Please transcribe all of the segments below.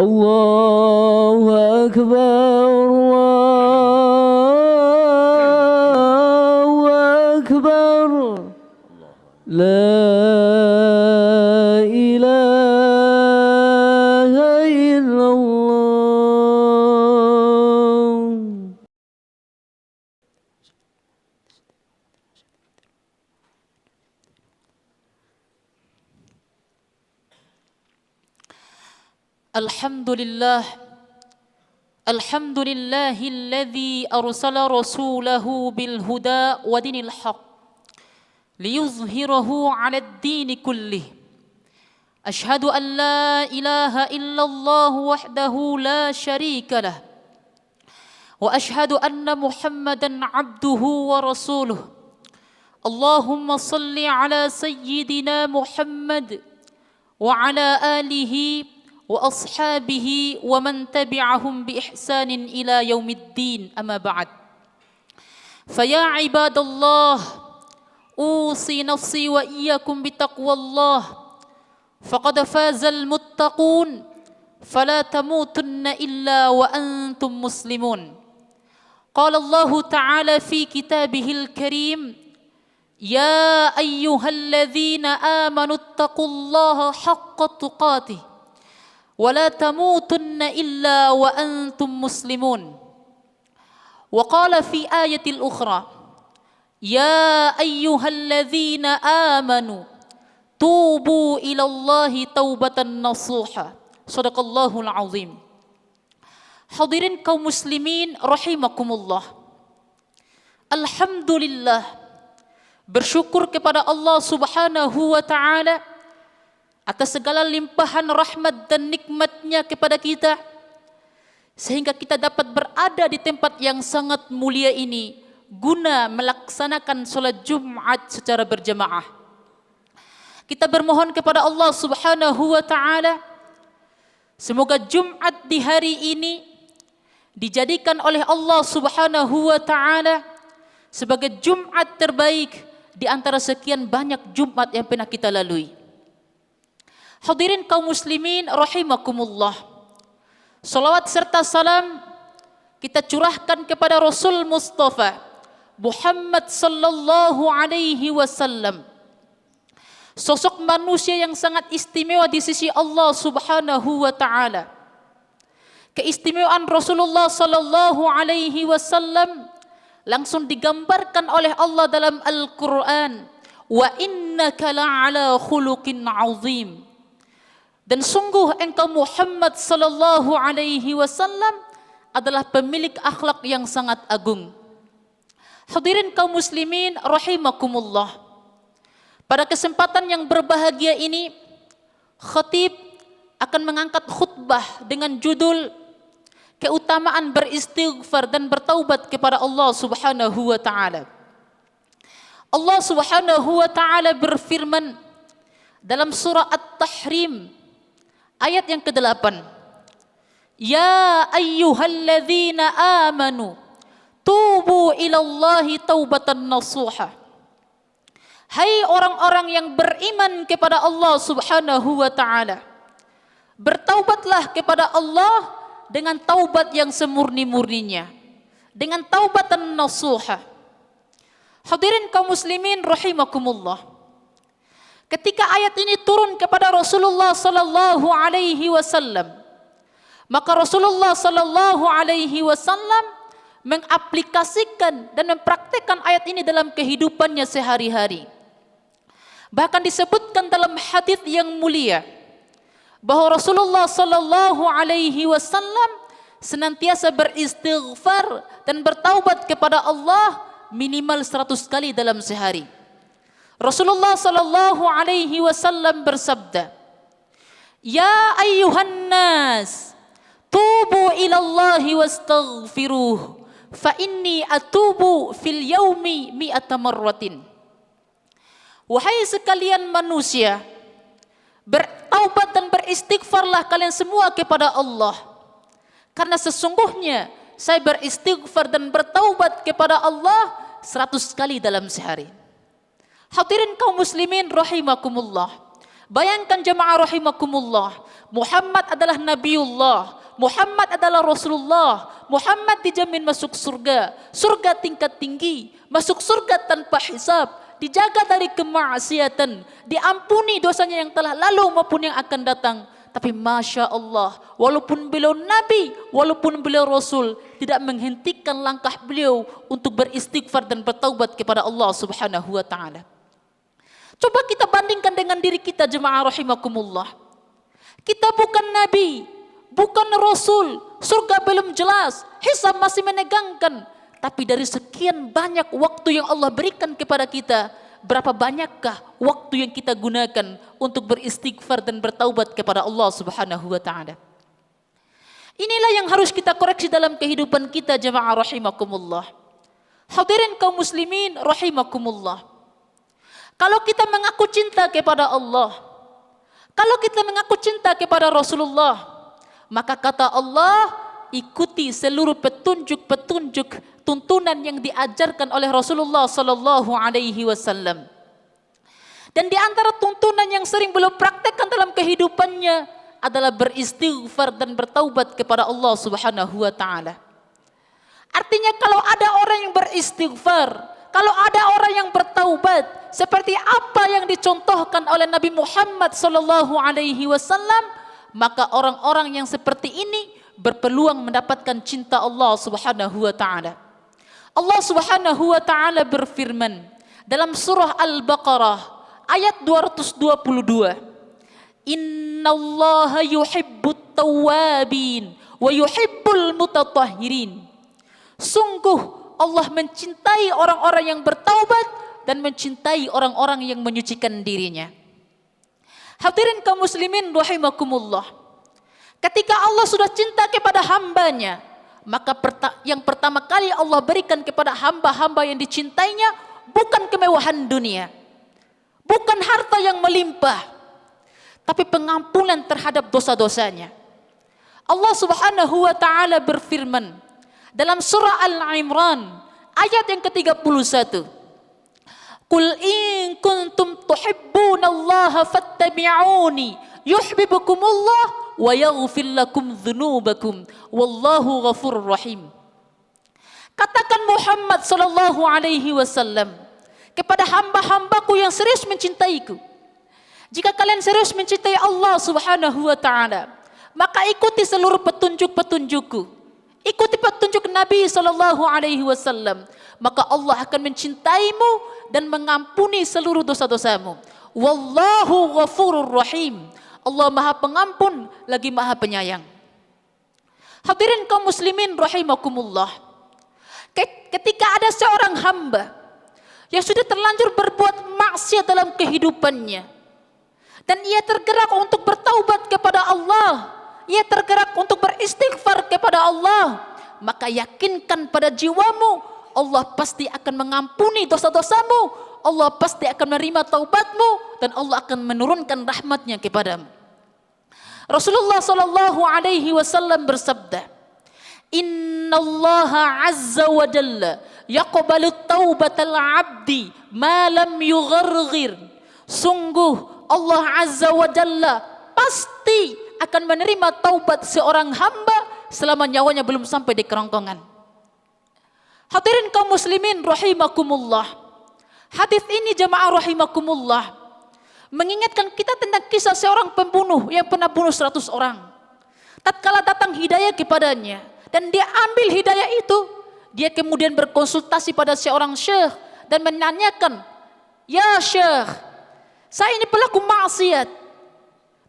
الله أكبر الله أكبر لا إله إلا الله. Alhamdulillah, alhamdulillahilladzi arsala rasulahu bil huda wa dinil haq liyuzhirahu 'alad dini kullih. Ashhadu an la ilaha illallah wahdahu la syarika lah wa ashhadu anna Muhammadan 'abduhu wa rasuluh. Allahumma salli ala sayyidina Muhammad wa ala alihi wa ashabihi wa man tabi'ahum bi ihsanin ila yaumiddin, amma ba'd. Faya ibadallah, usi nafsi wa iyyakum bitaqwallah, faqad fazal muttaqun, fala tamutunna illa wa antum muslimun. Qala Allah ta'ala fi kitabihil karim, ya ayyuhalladzina amanu ittaqullaha haqqa tuqatih ولا تموتن إلا وأنتم مسلمون. وقال في آية الأخرى يا أيها الذين آمنوا توبوا إلى الله توبة نصوحا. صدق الله العظيم. Hadirin kaum muslimin rahimakumullah. Alhamdulillah, bersyukur kepada Allah Subhanahu wa ta'ala atas segala limpahan rahmat dan nikmatnya kepada kita, sehingga kita dapat berada di tempat yang sangat mulia ini guna melaksanakan sholat Jumat secara berjamaah. Kita bermohon kepada Allah Subhanahu wa ta'ala, semoga Jumat di hari ini dijadikan oleh Allah Subhanahu wa ta'ala sebagai Jumat terbaik di antara sekian banyak Jumat yang pernah kita lalui. Hadirin kaum muslimin rahimakumullah, salawat serta salam kita curahkan kepada Rasul Mustafa Muhammad sallallahu alaihi wasallam, sosok manusia yang sangat istimewa di sisi Allah Subhanahu wa ta'ala. Keistimewaan Rasulullah sallallahu alaihi wasallam langsung digambarkan oleh Allah dalam Al-Quran, wa innaka la'ala khuluqin azim. Dan sungguh engkau Muhammad sallallahu alaihi wasallam adalah pemilik akhlak yang sangat agung. Hadirin kaum muslimin rahimakumullah. Pada kesempatan yang berbahagia ini, khatib akan mengangkat khutbah dengan judul keutamaan beristighfar dan bertaubat kepada Allah Subhanahu wa ta'ala. Allah Subhanahu wa ta'ala berfirman dalam surah At-Tahrim ayat yang ke-8, ya ayyuhalladzina amanu tubu ilallahi taubatan nasuha. Hai orang-orang yang beriman kepada Allah Subhanahu wa ta'ala, bertaubatlah kepada Allah dengan taubat yang semurni-murninya, dengan taubatan nasuha. Hadirin kaum muslimin rahimakumullah, ketika ayat ini turun kepada Rasulullah sallallahu alaihi wasallam, maka Rasulullah sallallahu alaihi wasallam mengaplikasikan dan mempraktikkan ayat ini dalam kehidupannya sehari-hari. Bahkan disebutkan dalam hadis yang mulia bahwa Rasulullah sallallahu alaihi wasallam senantiasa beristighfar dan bertaubat kepada Allah minimal 100 kali dalam sehari. Rasulullah sallallahu alaihi wasallam bersabda, ya ayyuhan nas tubu ilallahi wastaghfiruh fa inni atubu fil yaumi mi'ata marratin. Wahai sekalian manusia, bertaubat dan beristighfarlah kalian semua kepada Allah, karena sesungguhnya saya beristighfar dan bertaubat kepada Allah 100 kali dalam sehari. Hadirin kaum muslimin rahimakumullah, Bayangkan jemaah rahimakumullah, Muhammad adalah Nabiullah, Muhammad adalah Rasulullah, Muhammad dijamin masuk surga, surga tingkat tinggi, masuk surga tanpa hisab, dijaga dari kemaksiatan, diampuni dosanya yang telah lalu maupun yang akan datang. Tapi Masya Allah, walaupun beliau Nabi, walaupun beliau Rasul, tidak menghentikan langkah beliau untuk beristighfar dan bertaubat kepada Allah Subhanahu wa ta'ala. Coba kita bandingkan dengan diri kita jemaah rahimakumullah. Kita bukan Nabi, bukan Rasul, surga belum jelas, hisab masih menegangkan. Tapi dari sekian banyak waktu yang Allah berikan kepada kita, berapa banyakkah waktu yang kita gunakan untuk beristighfar dan bertaubat kepada Allah Subhanahu wa ta'ala. Inilah yang harus kita koreksi dalam kehidupan kita jemaah rahimakumullah. Hadirin kaum muslimin rahimakumullah. Kalau kita mengaku cinta kepada Allah, kalau kita mengaku cinta kepada Rasulullah, maka kata Allah, ikuti seluruh petunjuk-petunjuk tuntunan yang diajarkan oleh Rasulullah sallallahu alaihi wasallam. Dan di antara tuntunan yang sering beliau praktekkan dalam kehidupannya adalah beristighfar dan bertaubat kepada Allah Subhanahu wa taala. Artinya kalau ada orang yang beristighfar, kalau ada orang yang bertaubat seperti apa yang dicontohkan oleh Nabi Muhammad sallallahu alaihi wasallam, maka orang-orang yang seperti ini berpeluang mendapatkan cinta Allah Subhanahu wa taala. Allah Subhanahu wa taala berfirman dalam surah Al-Baqarah ayat 222. Innallaha yuhibbut tawwabin wa yuhibbul mutatahhirin. Sungguh Allah mencintai orang-orang yang bertaubat dan mencintai orang-orang yang menyucikan dirinya. Hadirin kaum muslimin rahimakumullah. Ketika Allah sudah cinta kepada hambanya, maka yang pertama kali Allah berikan kepada hamba-hamba yang dicintainya bukan kemewahan dunia, bukan harta yang melimpah, tapi pengampunan terhadap dosa-dosanya. Allah Subhanahu wa taala berfirman dalam surah Al-Imran ayat yang ke-31. Qul in kuntum tuhibbunallaha fattabi'uni yuhibbukumullah wa yaghfir lakum dzunubakum wallahu ghafurur rahim. Katakan Muhammad sallallahu alaihi wasallam kepada hamba-hambaku yang serius mencintaiku, jika kalian serius mencintai Allah Subhanahu wa taala, maka ikuti seluruh petunjuk-petunjukku, ikuti petunjuk Nabi sallallahu alaihi wasallam, maka Allah akan mencintaimu dan mengampuni seluruh dosa-dosamu. Wallahu ghafurur rahim. Allah Maha Pengampun lagi Maha Penyayang. Hadirin kaum muslimin rahimakumullah. Ketika ada seorang hamba yang sudah terlanjur berbuat maksiat dalam kehidupannya dan ia tergerak untuk bertaubat kepada Allah, ia tergerak untuk beristighfar kepada Allah, maka yakinkan pada jiwamu, Allah pasti akan mengampuni dosa-dosamu, Allah pasti akan menerima taubatmu, dan Allah akan menurunkan rahmatnya kepadamu. Rasulullah sallallahu alaihi wasallam bersabda, Innallaha azza wa jalla yaqbalu taubatal abdi ma lam yugharghir. Sungguh Allah azza wa jalla pasti akan menerima taubat seorang hamba selama nyawanya belum sampai di kerongkongan. Hadirin kaum muslimin rahimakumullah. Hadis ini jemaah rahimakumullah mengingatkan kita tentang kisah seorang pembunuh yang pernah bunuh 100 orang. Tatkala datang hidayah kepadanya dan dia ambil hidayah itu, dia kemudian berkonsultasi pada seorang syekh dan menanyakan, "Ya syekh, saya ini pelaku maksiat,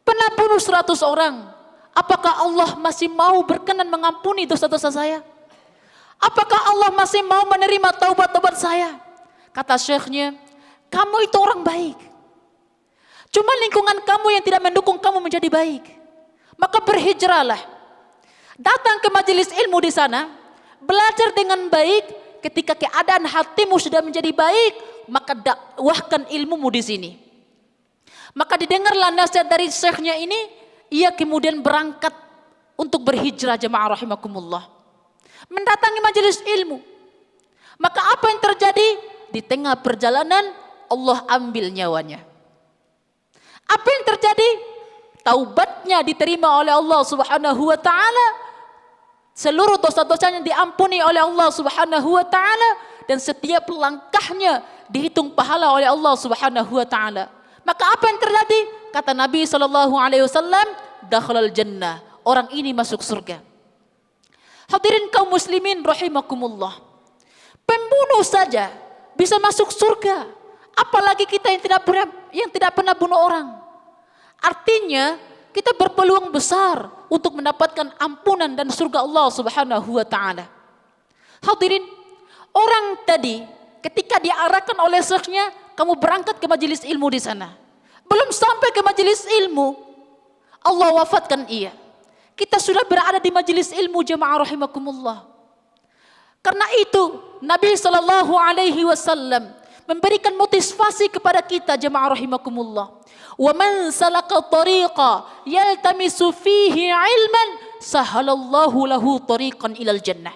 pernah bunuh 100 orang. Apakah Allah masih mau berkenan mengampuni dosa-dosa saya? Apakah Allah masih mau menerima taubat-taubat saya?" Kata syekhnya, "Kamu itu orang baik. Cuma lingkungan kamu yang tidak mendukung kamu menjadi baik. Maka berhijrahlah. Datang ke majelis ilmu di sana, belajar dengan baik. Ketika keadaan hatimu sudah menjadi baik, maka dakwahkan ilmumu di sini." Maka didengarlah nasihat dari syekhnya ini, ia kemudian berangkat untuk berhijrah jemaah rahimakumullah. Mendatangi majelis ilmu. Maka apa yang terjadi? Di tengah perjalanan Allah ambil nyawanya. Apa yang terjadi? Taubatnya diterima oleh Allah Subhanahu wa taala. Seluruh dosa-dosanya diampuni oleh Allah Subhanahu wa taala dan setiap langkahnya dihitung pahala oleh Allah Subhanahu wa taala. Maka apa yang terjadi? Kata Nabi sallallahu alaihi wasallam, dakhalal jannah. Orang ini masuk surga. Hadirin kaum muslimin rahimakumullah. Pembunuh saja bisa masuk surga. Apalagi kita yang tidak pernah bunuh orang. Artinya kita berpeluang besar untuk mendapatkan ampunan dan surga Allah Subhanahu wa taala. Hadirin, orang tadi ketika diarahkan oleh syekhnya, kamu berangkat ke majelis ilmu di sana. Belum sampai ke majelis ilmu, Allah wafatkan ia. Kita sudah berada di majelis ilmu jemaah rahimakumullah. Karena itu Nabi sallallahu alaihi wasallam memberikan motivasi kepada kita jemaah rahimakumullah. Wa man salaka tariqa yaltamisu fihi ilman sahalallahu lahu tariqan ilal jannah.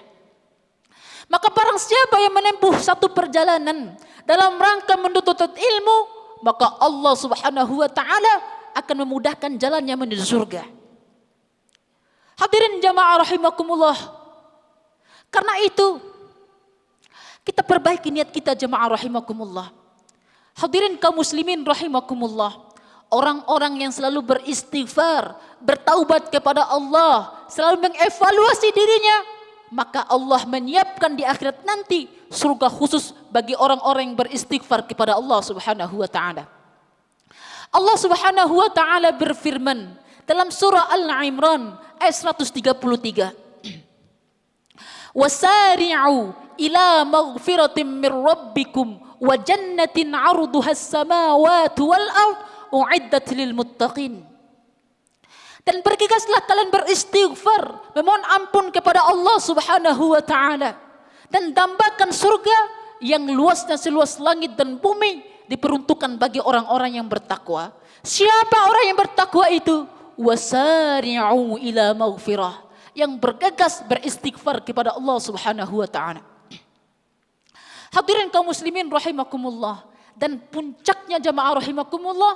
Maka barang siapa yang menempuh satu perjalanan dalam rangka menuntut ilmu, maka Allah Subhanahu wa taala akan memudahkan jalannya menuju surga. Hadirin jamaah rahimakumullah. Karena itu kita perbaiki niat kita jamaah rahimakumullah. Hadirin kaum muslimin rahimakumullah. Orang-orang yang selalu beristighfar, bertaubat kepada Allah, selalu mengevaluasi dirinya, maka Allah menyiapkan di akhirat nanti surga khusus bagi orang-orang yang beristighfar kepada Allah Subhanahu wa taala. Allah Subhanahu wa taala berfirman dalam surah Al-Imran ayat 133. Wasari'u ila maghfiratin min rabbikum wa jannatin 'arduha as-samawati wal ard u'iddat lil muttaqin. Dan bergegaslah kalian beristighfar, memohon ampun kepada Allah Subhanahu wa taala dan dambakan surga yang luasnya seluas langit dan bumi diperuntukkan bagi orang-orang yang bertakwa. Siapa orang yang bertakwa itu? Wasari'u ila maghfirah, yang bergegas beristighfar kepada Allah Subhanahu wa taala. Hadirin kaum muslimin rahimakumullah, dan puncaknya jamaah rahimakumullah,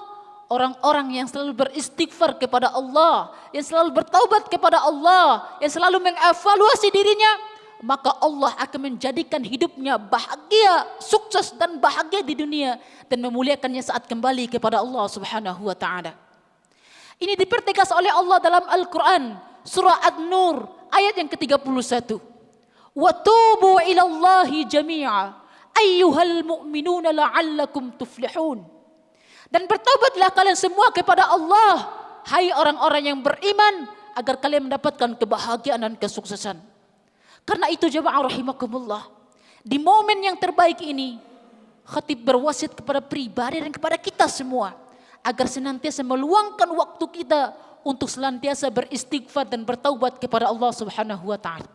orang-orang yang selalu beristighfar kepada Allah, yang selalu bertaubat kepada Allah, yang selalu mengevaluasi dirinya, maka Allah akan menjadikan hidupnya bahagia, sukses dan bahagia di dunia dan memuliakannya saat kembali kepada Allah Subhanahu wa taala. Ini dipertegas oleh Allah dalam Al-Qur'an, surah An-Nur ayat yang ke-31. Wa tubu ilallahi jami'a ayyuhal mu'minuna la'allakum tuflihun. Dan bertaubatlah kalian semua kepada Allah, hai orang-orang yang beriman, agar kalian mendapatkan kebahagiaan dan kesuksesan. Karena itu jemaah rahimakumullah, di momen yang terbaik ini, khatib berwasiat kepada pribadi dan kepada kita semua, agar senantiasa meluangkan waktu kita untuk senantiasa beristighfar dan bertaubat kepada Allah Subhanahu wa taala.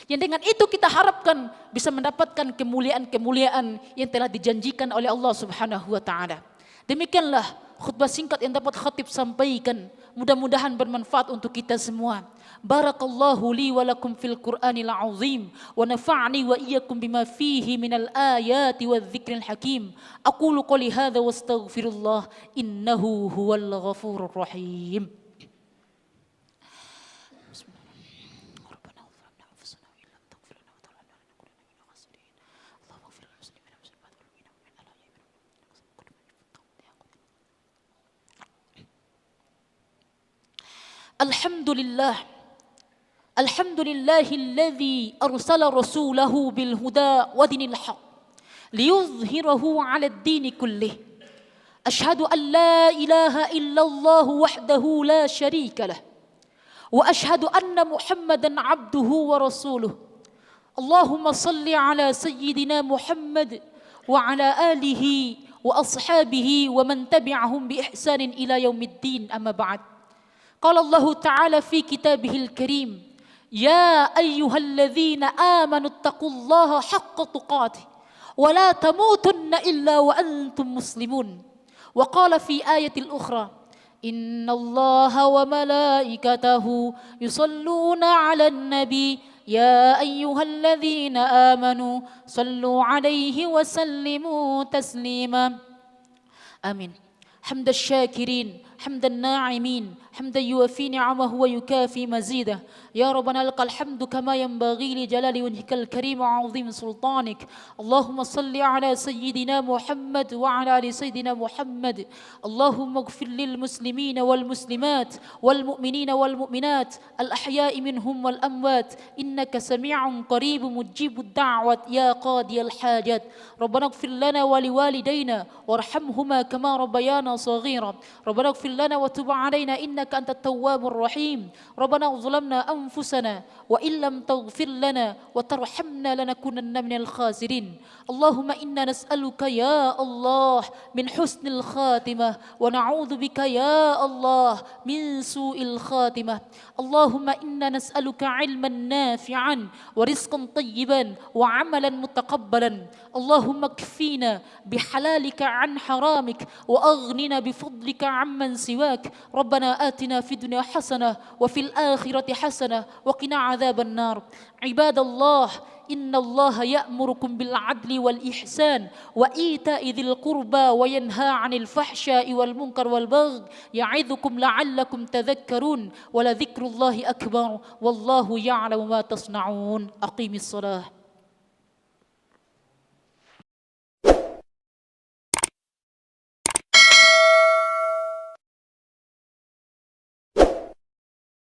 Yang dengan itu kita harapkan bisa mendapatkan kemuliaan-kemuliaan yang telah dijanjikan oleh Allah Subhanahu wa taala. Demikianlah khutbah singkat yang dapat khatib sampaikan. Mudah-mudahan bermanfaat untuk kita semua. Barakallahu li wa lakum fil Qur'anil azim wa nafa'ni wa iyyakum bima fihi minal ayati wadh-dhikril hakim. Aqulu qouli hadza wastaghfirullah innahu huwal ghafurur rahim. Alhamdulillah. Alhamdulillahilladzi arsala rasulahu bil huda wa dinil haq liyuzhirahu 'ala ad-din kullih. Asyhadu an la ilaha illallah wahdahu la syarika lah. Wa asyhadu anna Muhammadan 'abduhu wa rasuluh. Allahumma salli 'ala sayyidina Muhammad wa 'ala alihi wa ashabihi wa man tabi'ahum bi ihsanin ila yaumiddin, amma ba'd. Qala Allah Ta'ala fi kitabihil karim, ya ayyuhalladzina amanu taqullaha haqqa tuqatih wa la tamutunna illa wa antum muslimun. Wa qala fi ayatil ukhra, innallaha wa malaikatahu yusalluna 'alan nabi ya ayyuhalladzina amanu sallu 'alaihi wa sallimu taslima. Amin. حمد الشاكرين حمد الناعمين حمدا يوافي نعمه ويكافي مزيده. يا ربنا لك الحمد كما ينبغي لجلال وجهك الكريم وعظيم سلطانك. اللهم صل على سيدنا محمد وعلى آل سيدنا محمد. اللهم اغفر للمسلمين والمسلمات والمؤمنين والمؤمنات الأحياء منهم والأموات إنك سميع قريب مجيب الدعوة يا قاضي الحاجات. ربنا اغفر لنا ولوالدينا وارحمهما كما ربيانا صغيرا. ربنا اغفر لنا وتب علينا إنك أنت التواب الرحيم. ربنا ظلمنا أنفسنا وإن لم تغفر لنا وترحمنا لنكونن من الخاسرين. اللهم إنا نسألك يا الله من حسن الخاتمة ونعوذ بك يا الله من سوء الخاتمة. اللهم إنا نسألك علما نافعا ورزقا طيبا وعملا متقبلا. اللهم اكفينا بحلالك عن حرامك وأغننا بفضلك عمن سواك. ربنا آتنا في الدنيا حسنة وفي الآخرة حسنة وقنا عذاب النار. عباد الله إن الله يأمركم بالعدل والإحسان وإيتاء ذي القربى وينهى عن الفحشاء والمنكر والبغي يعظكم لعلكم تذكرون ولذكر الله أكبر والله يعلم ما تصنعون. أقيم الصلاة.